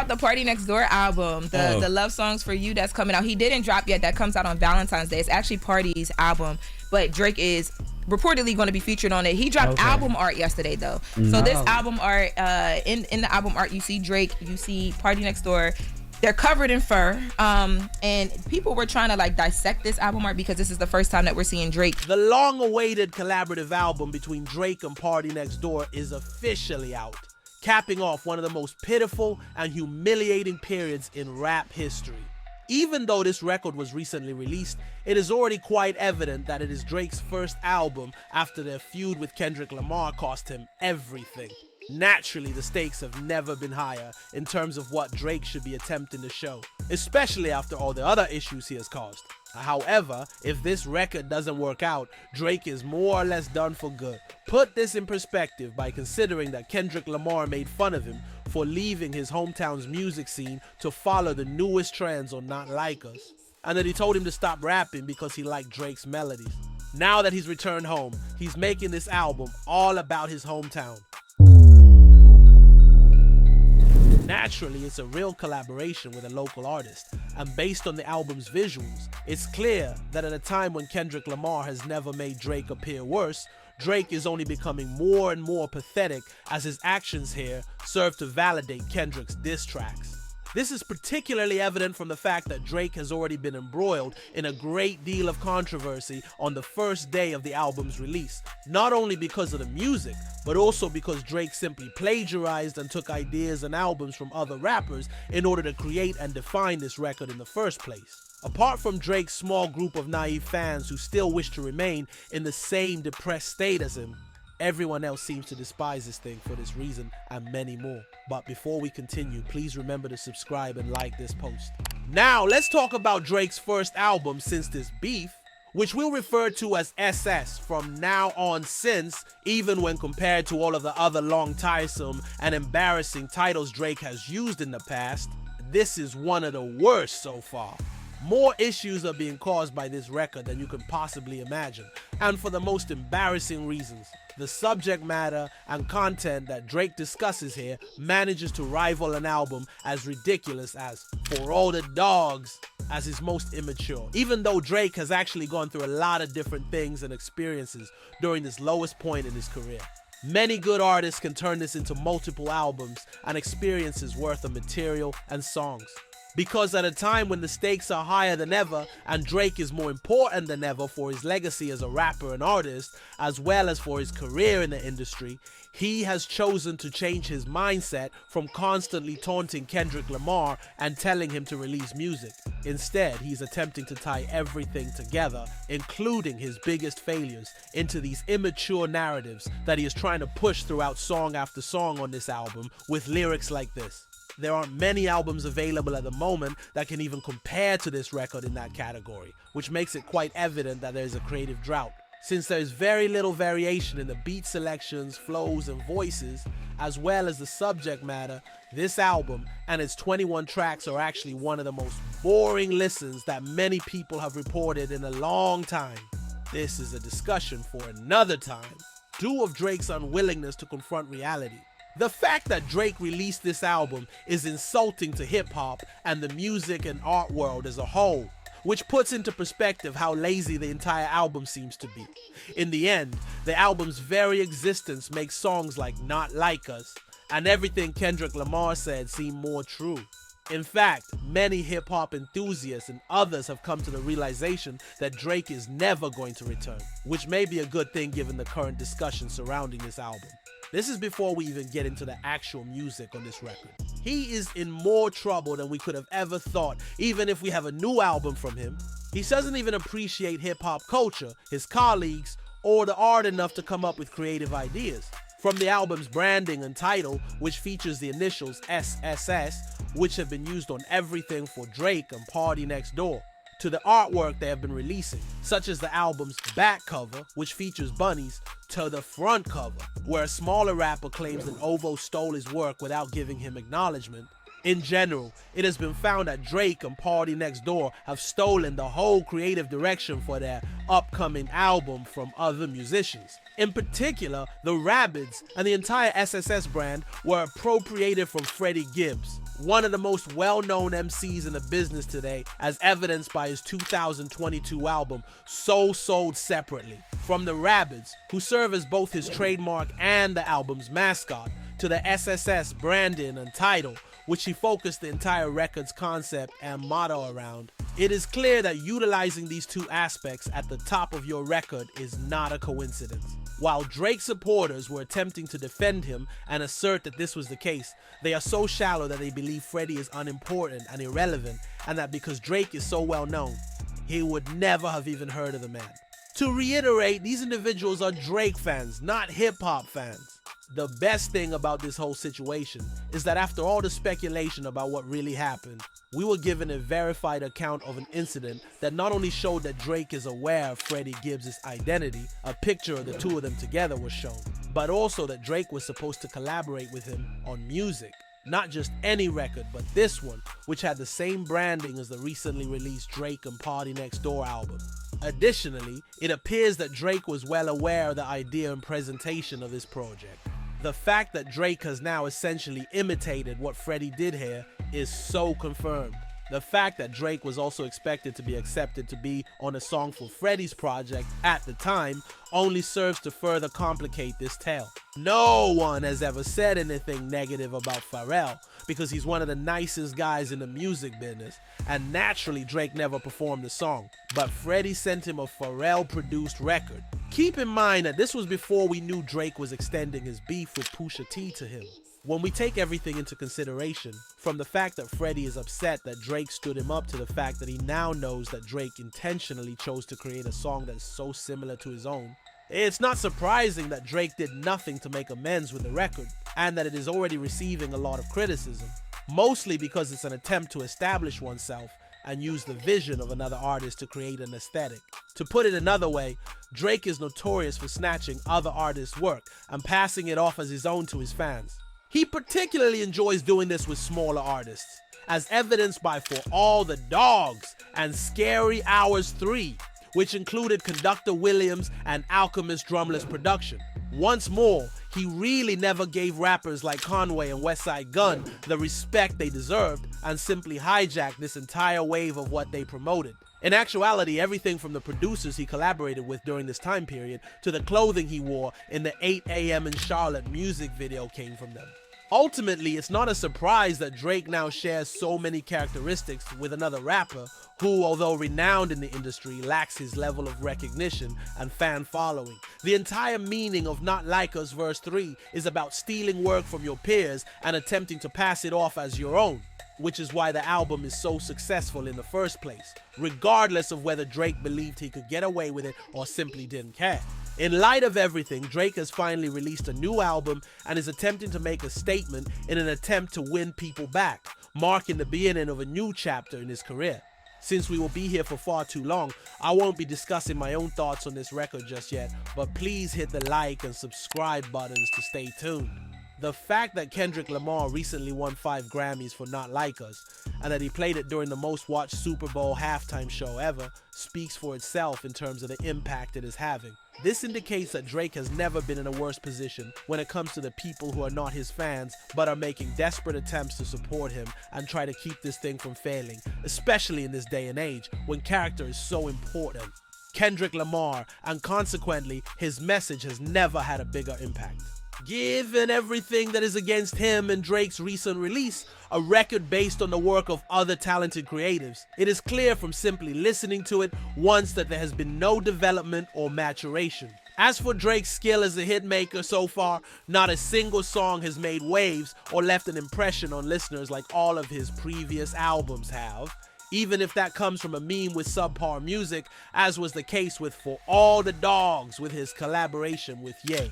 the Party Next Door album, the Love Songs for You that's coming out. He didn't drop yet. That comes out on Valentine's Day. It's actually Party's album, but Drake is reportedly going to be featured on it. He dropped album art yesterday though. So this album art, in the album art, you see Drake, you see Party Next Door. They're covered in fur, and people were trying to like dissect this album art because this is the first time that we're seeing Drake. The long-awaited collaborative album between Drake and PartyNextDoor is officially out, capping off one of the most pitiful and humiliating periods in rap history. Even though this record was recently released, it is already quite evident that it is Drake's first album after their feud with Kendrick Lamar cost him everything. Naturally, the stakes have never been higher in terms of what Drake should be attempting to show, especially after all the other issues he has caused. However, if this record doesn't work out, Drake is more or less done for good. Put this in perspective by considering that Kendrick Lamar made fun of him for leaving his hometown's music scene to follow the newest trends on Not Like Us, and that he told him to stop rapping because he liked Drake's melodies. Now that he's returned home, he's making this album all about his hometown. Naturally, it's a real collaboration with a local artist, and based on the album's visuals, it's clear that at a time when Kendrick Lamar has never made Drake appear worse, Drake is only becoming more and more pathetic as his actions here serve to validate Kendrick's diss tracks. This is particularly evident from the fact that Drake has already been embroiled in a great deal of controversy on the first day of the album's release, not only because of the music, but also because Drake simply plagiarized and took ideas and albums from other rappers in order to create and define this record in the first place. Apart from Drake's small group of naive fans who still wish to remain in the same depressed state as him, everyone else seems to despise this thing for this reason and many more. But before we continue, please remember to subscribe and like this post. Now, let's talk about Drake's first album since this beef, which we'll refer to as SS from now on, since, even when compared to all of the other long, tiresome, and embarrassing titles Drake has used in the past, this is one of the worst so far. More issues are being caused by this record than you can possibly imagine, and for the most embarrassing reasons. The subject matter and content that Drake discusses here manages to rival an album as ridiculous as For All the Dogs as his most immature, even though Drake has actually gone through a lot of different things and experiences during this lowest point in his career. Many good artists can turn this into multiple albums and experiences worth of material and songs. Because at a time when the stakes are higher than ever and Drake is more important than ever for his legacy as a rapper and artist, as well as for his career in the industry, he has chosen to change his mindset from constantly taunting Kendrick Lamar and telling him to release music. Instead, he's attempting to tie everything together, including his biggest failures, into these immature narratives that he is trying to push throughout song after song on this album with lyrics like this. There aren't many albums available at the moment that can even compare to this record in that category, which makes it quite evident that there's a creative drought. Since there's very little variation in the beat selections, flows, and voices, as well as the subject matter, this album and its 21 tracks are actually one of the most boring listens that many people have reported in a long time. This is a discussion for another time, due of Drake's unwillingness to confront reality. The fact that Drake released this album is insulting to hip-hop and the music and art world as a whole, which puts into perspective how lazy the entire album seems to be. In the end, the album's very existence makes songs like Not Like Us and everything Kendrick Lamar said seem more true. In fact, many hip-hop enthusiasts and others have come to the realization that Drake is never going to return, which may be a good thing given the current discussion surrounding this album. This is before we even get into the actual music on this record. He is in more trouble than we could have ever thought, even if we have a new album from him. He doesn't even appreciate hip-hop culture, his colleagues, or the art enough to come up with creative ideas. From the album's branding and title, which features the initials SSS, which have been used on everything for Drake and PartyNextDoor, to the artwork they have been releasing, such as the album's back cover, which features bunnies, to the front cover, where a smaller rapper claims that Ovo stole his work without giving him acknowledgement, In general, it has been found that Drake and PartyNextDoor have stolen the whole creative direction for their upcoming album from other musicians. In particular, the Rabbids and the entire SSS brand were appropriated from Freddie Gibbs, one of the most well-known MCs in the business today, as evidenced by his 2022 album, So Sold Separately. From the Rabbids, who serve as both his trademark and the album's mascot, to the SSS branding and title, which he focused the entire record's concept and motto around. It is clear that utilizing these two aspects at the top of your record is not a coincidence. While Drake's supporters were attempting to defend him and assert that this was the case, they are so shallow that they believe Freddie is unimportant and irrelevant, and that because Drake is so well known, he would never have even heard of the man. To reiterate, these individuals are Drake fans, not hip-hop fans. The best thing about this whole situation is that after all the speculation about what really happened, we were given a verified account of an incident that not only showed that Drake is aware of Freddie Gibbs' identity, a picture of the two of them together was shown, but also that Drake was supposed to collaborate with him on music. Not just any record, but this one, which had the same branding as the recently released Drake and PartyNextDoor album. Additionally, it appears that Drake was well aware of the idea and presentation of this project. The fact that Drake has now essentially imitated what Freddie did here is so confirmed. The fact that Drake was also expected to be accepted to be on a song for Freddie's project at the time only serves to further complicate this tale. No one has ever said anything negative about Pharrell because he's one of the nicest guys in the music business, and naturally Drake never performed the song, but Freddie sent him a Pharrell-produced record. Keep in mind that this was before we knew Drake was extending his beef with Pusha T to him. When we take everything into consideration, from the fact that Freddie is upset that Drake stood him up to the fact that he now knows that Drake intentionally chose to create a song that is so similar to his own, it's not surprising that Drake did nothing to make amends with the record, and that it is already receiving a lot of criticism, mostly because it's an attempt to establish oneself and use the vision of another artist to create an aesthetic. To put it another way, Drake is notorious for snatching other artists' work and passing it off as his own to his fans. He particularly enjoys doing this with smaller artists, as evidenced by For All the Dogs and Scary Hours 3, which included Conductor Williams and Alchemist Drumless production. Once more, he really never gave rappers like Conway and Westside Gunn the respect they deserved and simply hijacked this entire wave of what they promoted. In actuality, everything from the producers he collaborated with during this time period to the clothing he wore in the 8 AM in Charlotte music video came from them. Ultimately, it's not a surprise that Drake now shares so many characteristics with another rapper who, although renowned in the industry, lacks his level of recognition and fan following. The entire meaning of Not Like Us verse 3 is about stealing work from your peers and attempting to pass it off as your own, which is why the album is so successful in the first place, regardless of whether Drake believed he could get away with it or simply didn't care. In light of everything, Drake has finally released a new album and is attempting to make a statement in an attempt to win people back, marking the beginning of a new chapter in his career. Since we will be here for far too long, I won't be discussing my own thoughts on this record just yet, but please hit the like and subscribe buttons to stay tuned. The fact that Kendrick Lamar recently won 5 Grammys for Not Like Us, and that he played it during the most watched Super Bowl halftime show ever, speaks for itself in terms of the impact it is having. This indicates that Drake has never been in a worse position when it comes to the people who are not his fans but are making desperate attempts to support him and try to keep this thing from failing, especially in this day and age when character is so important. Kendrick Lamar, and consequently, his message has never had a bigger impact. Given everything that is against him and Drake's recent release, a record based on the work of other talented creatives, it is clear from simply listening to it once that there has been no development or maturation. As for Drake's skill as a hitmaker so far, not a single song has made waves or left an impression on listeners like all of his previous albums have, even if that comes from a meme with subpar music, as was the case with For All the Dogs with his collaboration with Ye.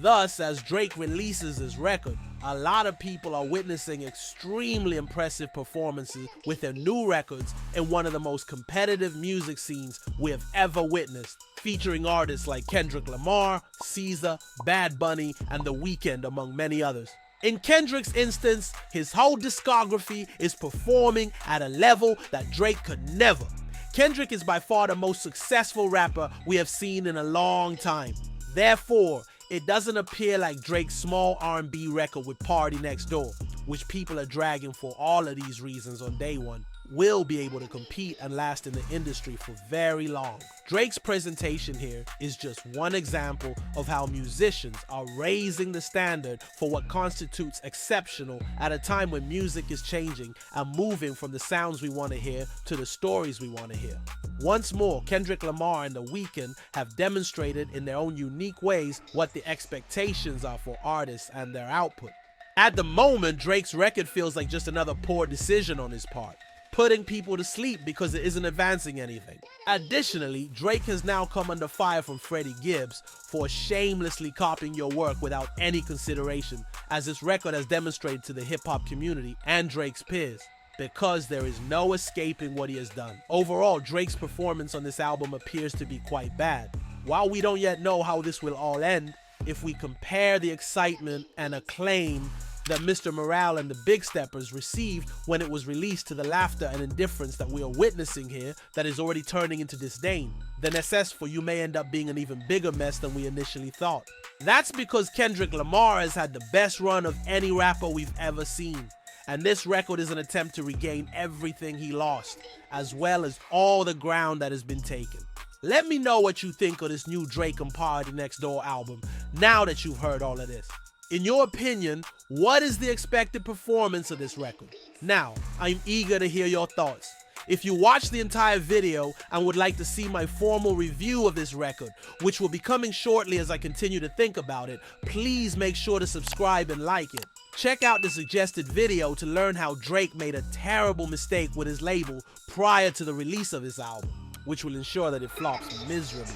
Thus, as Drake releases his record, a lot of people are witnessing extremely impressive performances with their new records in one of the most competitive music scenes we have ever witnessed, featuring artists like Kendrick Lamar, SZA, Bad Bunny, and The Weeknd, among many others. In Kendrick's instance, his whole discography is performing at a level that Drake could never. Kendrick is by far the most successful rapper we have seen in a long time. Therefore, it doesn't appear like Drake's small R&B record with PartyNextDoor, which people are dragging for all of these reasons on day one, will be able to compete and last in the industry for very long. Drake's presentation here is just one example of how musicians are raising the standard for what constitutes exceptional at a time when music is changing and moving from the sounds we want to hear to the stories we want to hear. Once more, Kendrick Lamar and The Weeknd have demonstrated in their own unique ways what the expectations are for artists and their output. At the moment, Drake's record feels like just another poor decision on his part, putting people to sleep because it isn't advancing anything. Additionally, Drake has now come under fire from Freddie Gibbs for shamelessly copying your work without any consideration, as this record has demonstrated to the hip-hop community and Drake's peers, because there is no escaping what he has done. Overall, Drake's performance on this album appears to be quite bad. While we don't yet know how this will all end, if we compare the excitement and acclaim that Mr. Morale and the Big Steppers received when it was released to the laughter and indifference that we are witnessing here that is already turning into disdain, then SS for you may end up being an even bigger mess than we initially thought. That's because Kendrick Lamar has had the best run of any rapper we've ever seen, and this record is an attempt to regain everything he lost, as well as all the ground that has been taken. Let me know what you think of this new Drake and PartyNextDoor album now that you've heard all of this. In your opinion, what is the expected performance of this record? Now, I'm eager to hear your thoughts. If you watched the entire video and would like to see my formal review of this record, which will be coming shortly as I continue to think about it, please make sure to subscribe and like it. Check out the suggested video to learn how Drake made a terrible mistake with his label prior to the release of his album, which will ensure that it flops miserably.